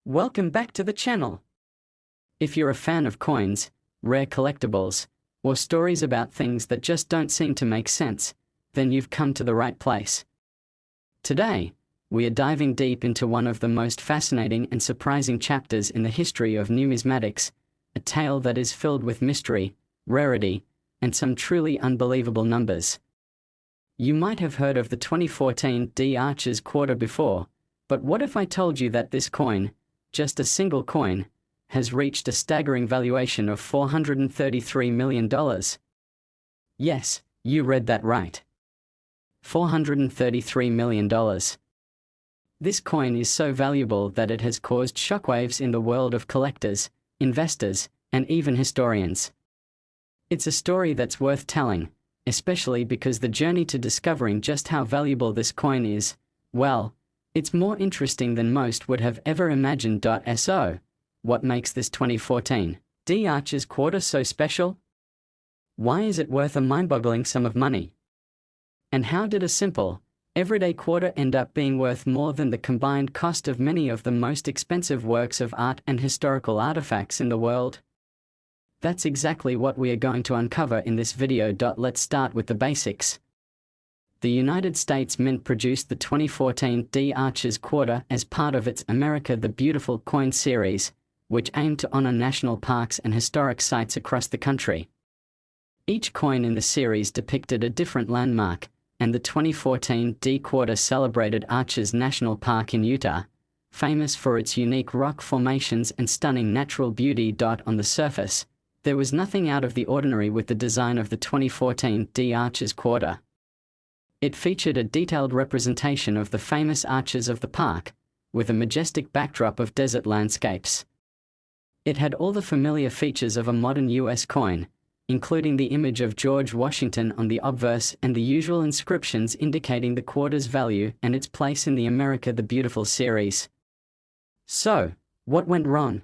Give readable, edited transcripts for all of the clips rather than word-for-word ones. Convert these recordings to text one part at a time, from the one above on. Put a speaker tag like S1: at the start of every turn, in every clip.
S1: Welcome back to the channel. If you're a fan of coins, rare collectibles, or stories about things that just don't seem to make sense, then you've come to the right place. Today, we are diving deep into one of the most fascinating and surprising chapters in the history of numismatics, a tale that is filled with mystery, rarity, and some truly unbelievable numbers. You might have heard of the 2014 D Archer's quarter before, but what if I told you that this coin, just a single coin, has reached a staggering valuation of $433 million? Yes, you read that right. $433 million. This coin is so valuable that it has caused shockwaves in the world of collectors, investors, and even historians. It's a story that's worth telling, especially because the journey to discovering just how valuable this coin is, well, it's more interesting than most would have ever imagined. So, what makes this 2014 D Archer's quarter so special? Why is it worth a mind-boggling sum of money? And how did a simple, everyday quarter end up being worth more than the combined cost of many of the most expensive works of art and historical artifacts in the world? That's exactly what we are going to uncover in this video. Let's start with the basics. The United States Mint produced the 2014 D Archer's quarter as part of its America the Beautiful coin series, which aimed to honor national parks and historic sites across the country. Each coin in the series depicted a different landmark, and the 2014 D quarter celebrated Arches National Park in Utah, famous for its unique rock formations and stunning natural beauty. On the surface, there was nothing out of the ordinary with the design of the 2014 D Archer's quarter. It featured a detailed representation of the famous arches of the park, with a majestic backdrop of desert landscapes. It had all the familiar features of a modern US coin, including the image of George Washington on the obverse and the usual inscriptions indicating the quarter's value and its place in the America the Beautiful series. So, what went wrong?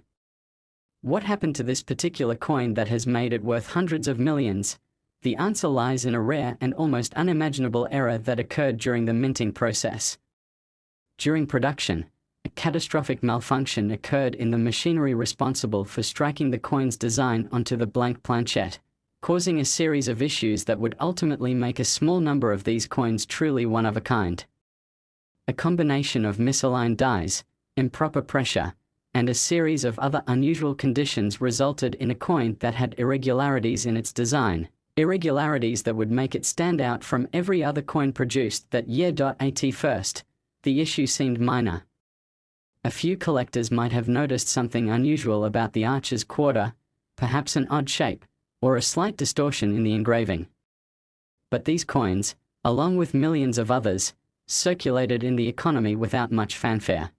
S1: What happened to this particular coin that has made it worth hundreds of millions? The answer lies in a rare and almost unimaginable error that occurred during the minting process. During production, a catastrophic malfunction occurred in the machinery responsible for striking the coin's design onto the blank planchette, causing a series of issues that would ultimately make a small number of these coins truly one of a kind. A combination of misaligned dies, improper pressure, and a series of other unusual conditions resulted in a coin that had irregularities in its design, irregularities that would make it stand out from every other coin produced that year. At first, the issue seemed minor. A few collectors might have noticed something unusual about the Archer's quarter, perhaps an odd shape, or a slight distortion in the engraving. But these coins, along with millions of others, circulated in the economy without much fanfare.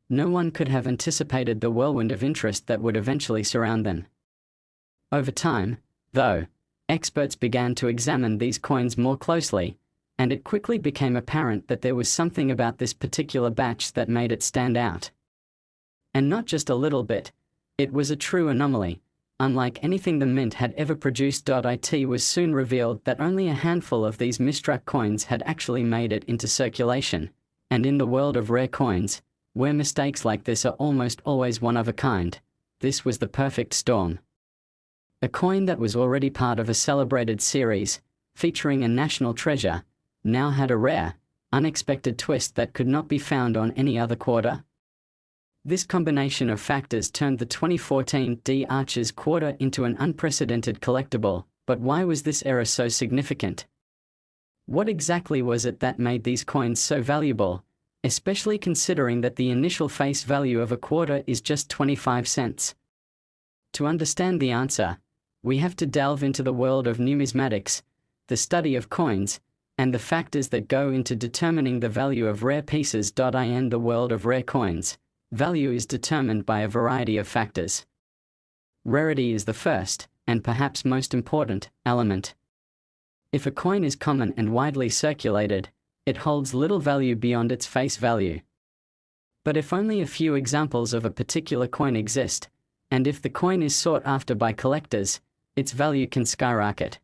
S1: No one could have anticipated the whirlwind of interest that would eventually surround them. Over time, though, experts began to examine these coins more closely, and it quickly became apparent that there was something about this particular batch that made it stand out. And not just a little bit, it was a true anomaly, unlike anything the Mint had ever produced. It was soon revealed that only a handful of these misstruck coins had actually made it into circulation, and in the world of rare coins, where mistakes like this are almost always one of a kind, this was the perfect storm. A coin that was already part of a celebrated series, featuring a national treasure, now had a rare, unexpected twist that could not be found on any other quarter. This combination of factors turned the 2014 D Archer's quarter into an unprecedented collectible, but why was this error so significant? What exactly was it that made these coins so valuable, especially considering that the initial face value of a quarter is just 25 cents? To understand the answer, we have to delve into the world of numismatics, the study of coins, and the factors that go into determining the value of rare pieces. In the world of rare coins, value is determined by a variety of factors. Rarity is the first, and perhaps most important, element. If a coin is common and widely circulated, it holds little value beyond its face value. But if only a few examples of a particular coin exist, and if the coin is sought after by collectors, its value can skyrocket.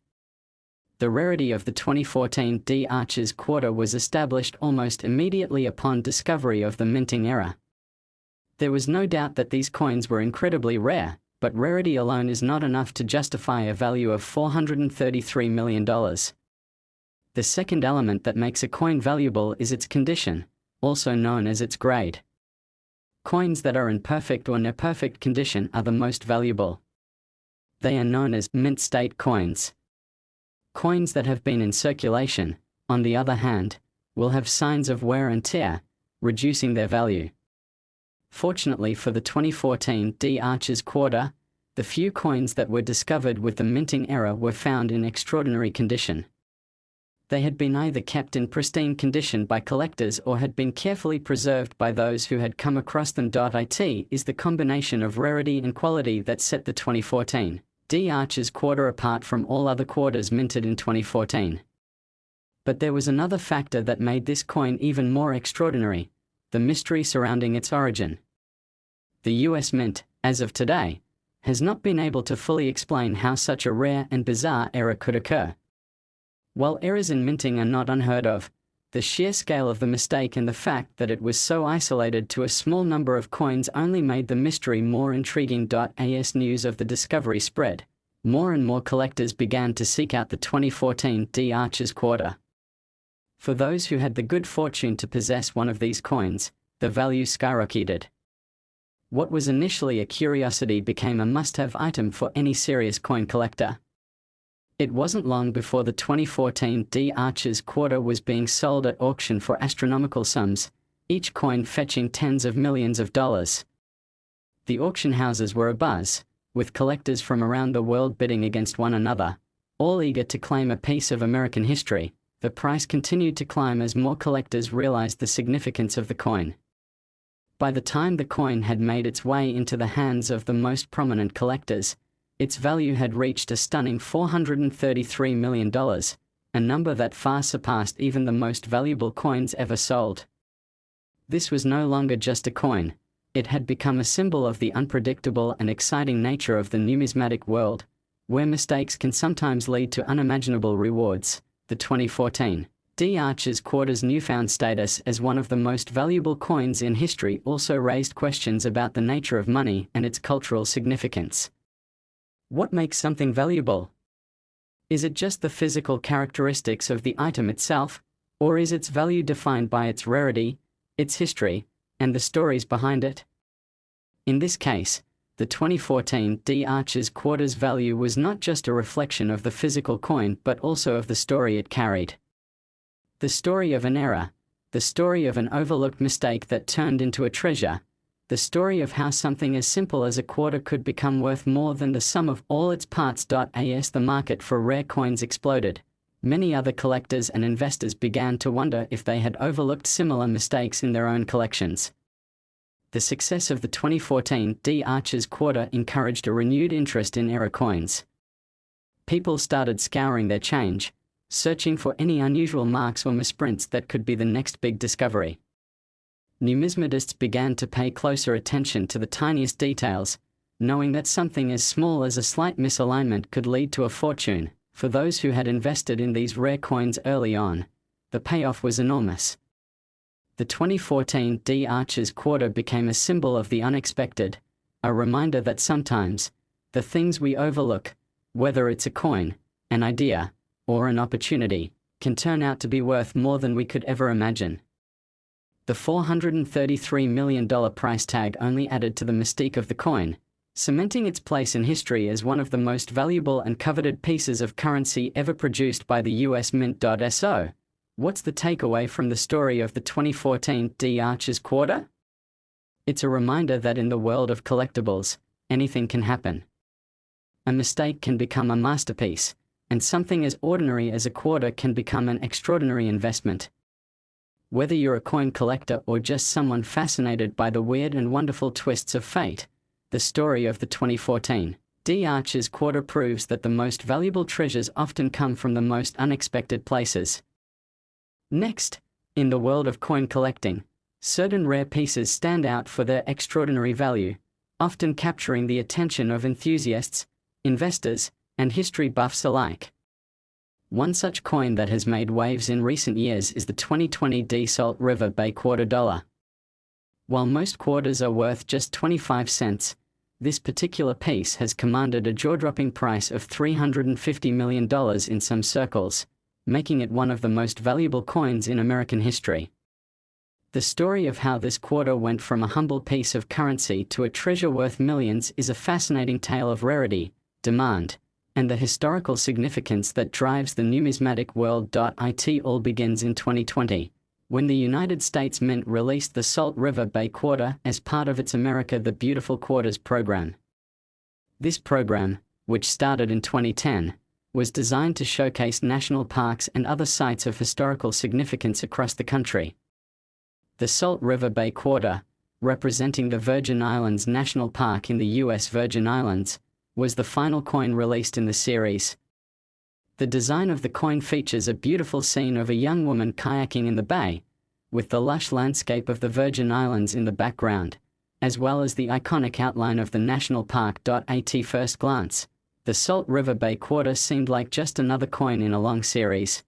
S1: The rarity of the 2014 D Archer's quarter was established almost immediately upon discovery of the minting error. There was no doubt that these coins were incredibly rare, but rarity alone is not enough to justify a value of $433 million. The second element that makes a coin valuable is its condition, also known as its grade. Coins that are in perfect or near-perfect condition are the most valuable. They are known as mint state coins. Coins that have been in circulation, on the other hand, will have signs of wear and tear, reducing their value. Fortunately for the 2014 D Arches quarter, the few coins that were discovered with the minting error were found in extraordinary condition. They had been either kept in pristine condition by collectors or had been carefully preserved by those who had come across them. It is the combination of rarity and quality that set the 2014 D Arches quarter apart from all other quarters minted in 2014. But there was another factor that made this coin even more extraordinary: the mystery surrounding its origin. The US Mint, as of today, has not been able to fully explain how such a rare and bizarre error could occur. While errors in minting are not unheard of, the sheer scale of the mistake and the fact that it was so isolated to a small number of coins only made the mystery more intriguing. As news of the discovery spread, more and more collectors began to seek out the 2014 D Arches quarter. For those who had the good fortune to possess one of these coins, the value skyrocketed. What was initially a curiosity became a must-have item for any serious coin collector. It wasn't long before the 2014 D Arches quarter was being sold at auction for astronomical sums, each coin fetching tens of millions of dollars. The auction houses were abuzz, with collectors from around the world bidding against one another, all eager to claim a piece of American history. The price continued to climb as more collectors realized the significance of the coin. By the time the coin had made its way into the hands of the most prominent collectors, its value had reached a stunning $433 million, a number that far surpassed even the most valuable coins ever sold. This was no longer just a coin; it had become a symbol of the unpredictable and exciting nature of the numismatic world, where mistakes can sometimes lead to unimaginable rewards. The 2014 D Arches quarter's newfound status as one of the most valuable coins in history also raised questions about the nature of money and its cultural significance. What makes something valuable? Is it just the physical characteristics of the item itself, or is its value defined by its rarity, its history, and the stories behind it? In this case, the 2014 D Arches quarter's value was not just a reflection of the physical coin but also of the story it carried. The story of an error, the story of an overlooked mistake that turned into a treasure, the story of how something as simple as a quarter could become worth more than the sum of all its parts. As the market for rare coins exploded, many other collectors and investors began to wonder if they had overlooked similar mistakes in their own collections. The success of the 2014 D Arches quarter encouraged a renewed interest in error coins. People started scouring their change, searching for any unusual marks or misprints that could be the next big discovery. Numismatists began to pay closer attention to the tiniest details, knowing that something as small as a slight misalignment could lead to a fortune. For those who had invested in these rare coins early on, the payoff was enormous. The 2014 D Arches quarter became a symbol of the unexpected, a reminder that sometimes, the things we overlook, whether it's a coin, an idea, or an opportunity, can turn out to be worth more than we could ever imagine. The $433 million price tag only added to the mystique of the coin, cementing its place in history as one of the most valuable and coveted pieces of currency ever produced by the US Mint. So, what's the takeaway from the story of the 2014 D Arches quarter? It's a reminder that in the world of collectibles, anything can happen. A mistake can become a masterpiece, and something as ordinary as a quarter can become an extraordinary investment. Whether you're a coin collector or just someone fascinated by the weird and wonderful twists of fate, the story of the 2014 D Arches quarter proves that the most valuable treasures often come from the most unexpected places. Next, in the world of coin collecting, certain rare pieces stand out for their extraordinary value, often capturing the attention of enthusiasts, investors, and history buffs alike. One such coin that has made waves in recent years is the 2020 D Salt River Bay quarter dollar. While most quarters are worth just 25 cents, this particular piece has commanded a jaw-dropping price of $350 million in some circles, making it one of the most valuable coins in American history. The story of how this quarter went from a humble piece of currency to a treasure worth millions is a fascinating tale of rarity, demand, and the historical significance that drives the numismatic world. It all begins in 2020, when the United States Mint released the Salt River Bay Quarter as part of its America the Beautiful Quarters program. This program, which started in 2010, was designed to showcase national parks and other sites of historical significance across the country. The Salt River Bay Quarter, representing the Virgin Islands National Park in the U.S. Virgin Islands, was the final coin released in the series. The design of the coin features a beautiful scene of a young woman kayaking in the bay, with the lush landscape of the Virgin Islands in the background, as well as the iconic outline of the national park. At first glance, the Salt River Bay Quarter seemed like just another coin in a long series.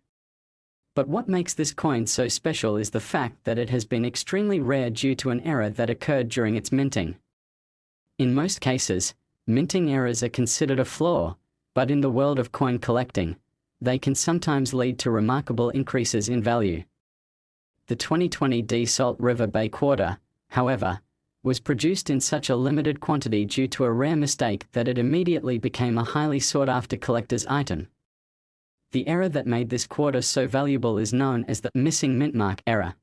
S1: But what makes this coin so special is the fact that it has been extremely rare due to an error that occurred during its minting. In most cases, minting errors are considered a flaw, but in the world of coin collecting, they can sometimes lead to remarkable increases in value. The 2020 Salt River Bay Quarter, however, was produced in such a limited quantity due to a rare mistake that it immediately became a highly sought-after collector's item. The error that made this quarter so valuable is known as the missing mint mark error.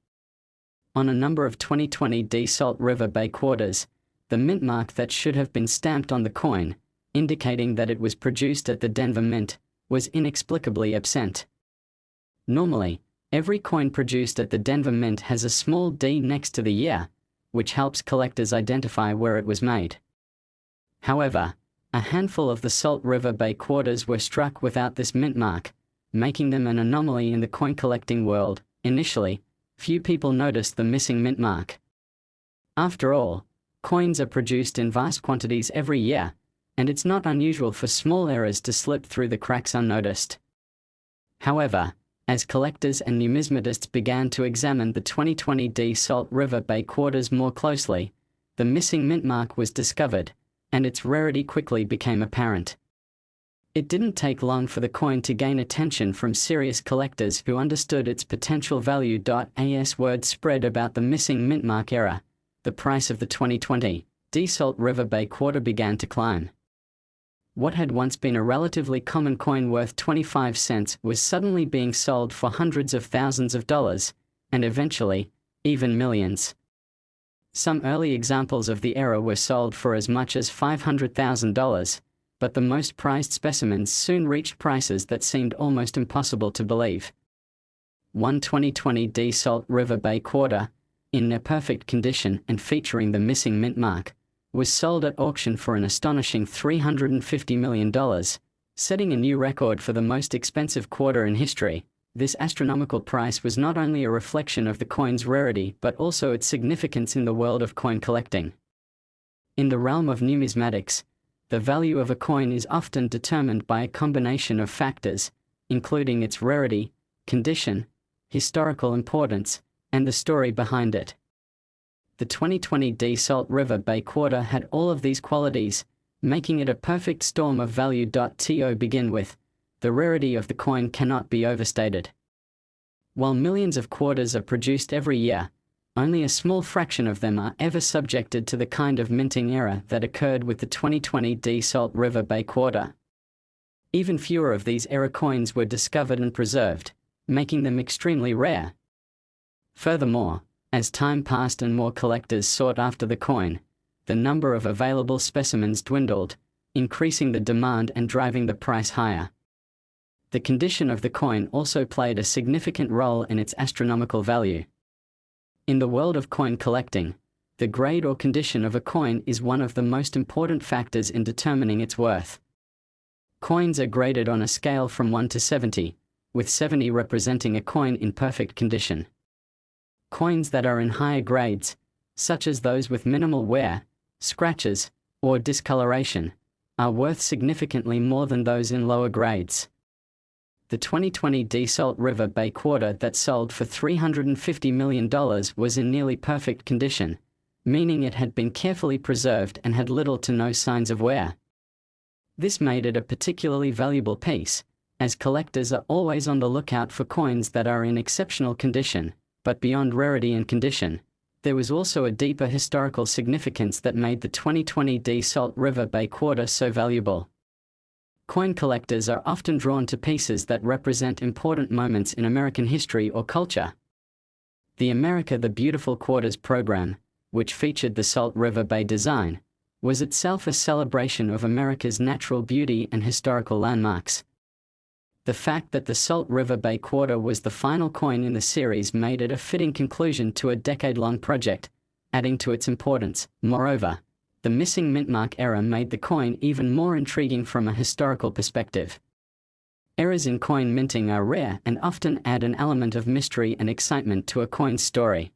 S1: On a number of 2020 Salt River Bay quarters, the mint mark that should have been stamped on the coin, indicating that it was produced at the Denver Mint, was inexplicably absent. Normally, every coin produced at the Denver Mint has a small D next to the year, which helps collectors identify where it was made. However, a handful of the Salt River Bay quarters were struck without this mint mark, making them an anomaly in the coin collecting world. Initially, few people noticed the missing mint mark. After all, coins are produced in vast quantities every year, and it's not unusual for small errors to slip through the cracks unnoticed. However, as collectors and numismatists began to examine the 2020 Salt River Bay quarters more closely, the missing mint mark was discovered, and its rarity quickly became apparent. It didn't take long for the coin to gain attention from serious collectors who understood its potential value. As word spread about the missing mint mark error, the price of the 2020 Salt River Bay Quarter began to climb. What had once been a relatively common coin worth 25 cents was suddenly being sold for hundreds of thousands of dollars, and eventually, even millions. Some early examples of the era were sold for as much as $500,000, but the most prized specimens soon reached prices that seemed almost impossible to believe. One 2020 Salt River Bay Quarter, in near perfect condition and featuring the missing mint mark, was sold at auction for an astonishing $350 million, setting a new record for the most expensive quarter in history. This astronomical price was not only a reflection of the coin's rarity but also its significance in the world of coin collecting. In the realm of numismatics, the value of a coin is often determined by a combination of factors, including its rarity, condition, historical importance, and the story behind it. The 2020 Salt River Bay Quarter had all of these qualities, making it a perfect storm of value. To begin with, the rarity of the coin cannot be overstated. While millions of quarters are produced every year, only a small fraction of them are ever subjected to the kind of minting error that occurred with the 2020 Salt River Bay Quarter. Even fewer of these error coins were discovered and preserved, making them extremely rare. Furthermore, as time passed and more collectors sought after the coin, the number of available specimens dwindled, increasing the demand and driving the price higher. The condition of the coin also played a significant role in its astronomical value. In the world of coin collecting, the grade or condition of a coin is one of the most important factors in determining its worth. Coins are graded on a scale from 1 to 70, with 70 representing a coin in perfect condition. Coins that are in higher grades, such as those with minimal wear, scratches, or discoloration, are worth significantly more than those in lower grades. The 2020 Salt River Bay Quarter that sold for $350 million was in nearly perfect condition, meaning it had been carefully preserved and had little to no signs of wear. This made it a particularly valuable piece, as collectors are always on the lookout for coins that are in exceptional condition, but beyond rarity and condition, there was also a deeper historical significance that made the 2020 D Salt River Bay Quarter so valuable. Coin collectors are often drawn to pieces that represent important moments in American history or culture. The America the Beautiful Quarters program, which featured the Salt River Bay design, was itself a celebration of America's natural beauty and historical landmarks. The fact that the Salt River Bay Quarter was the final coin in the series made it a fitting conclusion to a decade-long project, adding to its importance. Moreover, the missing mintmark error made the coin even more intriguing from a historical perspective. Errors in coin minting are rare and often add an element of mystery and excitement to a coin's story.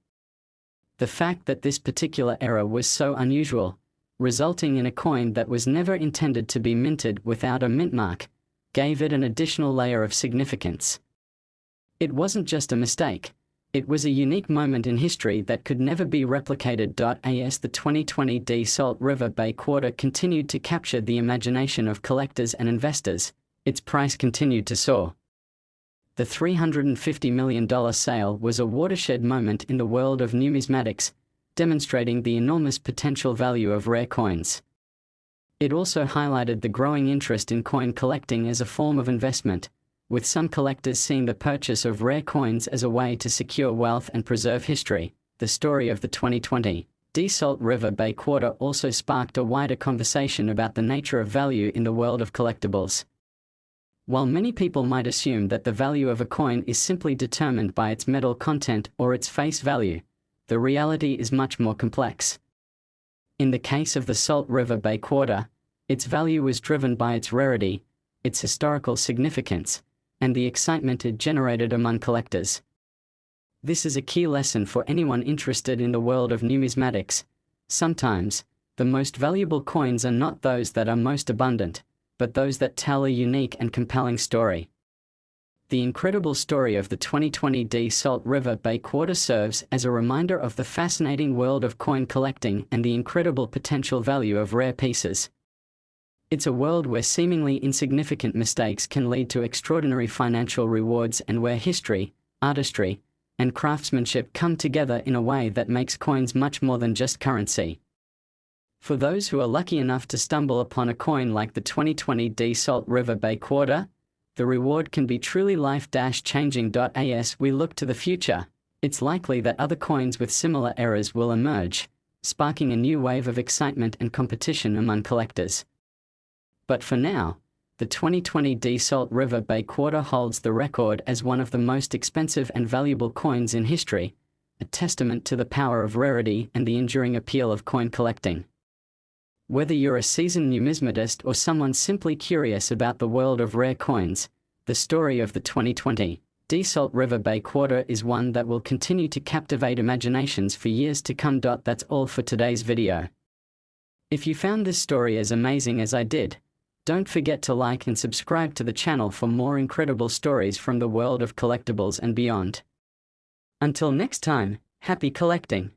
S1: The fact that this particular error was so unusual, resulting in a coin that was never intended to be minted without a mintmark, gave it an additional layer of significance. It wasn't just a mistake. It was a unique moment in history that could never be replicated. As the 2020 D Salt River Bay Quarter continued to capture the imagination of collectors and investors, its price continued to soar. The $350 million sale was a watershed moment in the world of numismatics, demonstrating the enormous potential value of rare coins. It also highlighted the growing interest in coin collecting as a form of investment, with some collectors seeing the purchase of rare coins as a way to secure wealth and preserve history. The story of the 2020 D Salt River Bay Quarter also sparked a wider conversation about the nature of value in the world of collectibles. While many people might assume that the value of a coin is simply determined by its metal content or its face value, the reality is much more complex. In the case of the Salt River Bay Quarter, its value was driven by its rarity, its historical significance, and the excitement it generated among collectors. This is a key lesson for anyone interested in the world of numismatics. Sometimes, the most valuable coins are not those that are most abundant, but those that tell a unique and compelling story. The incredible story of the 2020 D Salt River Bay Quarter serves as a reminder of the fascinating world of coin collecting and the incredible potential value of rare pieces. It's a world where seemingly insignificant mistakes can lead to extraordinary financial rewards and where history, artistry, and craftsmanship come together in a way that makes coins much more than just currency. For those who are lucky enough to stumble upon a coin like the 2020 D Salt River Bay Quarter, the reward can be truly life-changing. As we look to the future, it's likely that other coins with similar errors will emerge, sparking a new wave of excitement and competition among collectors. But for now, the 2020 D Salt River Bay Quarter holds the record as one of the most expensive and valuable coins in history, a testament to the power of rarity and the enduring appeal of coin collecting. Whether you're a seasoned numismatist or someone simply curious about the world of rare coins, the story of the 2020 D Salt River Bay Quarter is one that will continue to captivate imaginations for years to come. That's all for today's video. If you found this story as amazing as I did, don't forget to like and subscribe to the channel for more incredible stories from the world of collectibles and beyond. Until next time, happy collecting!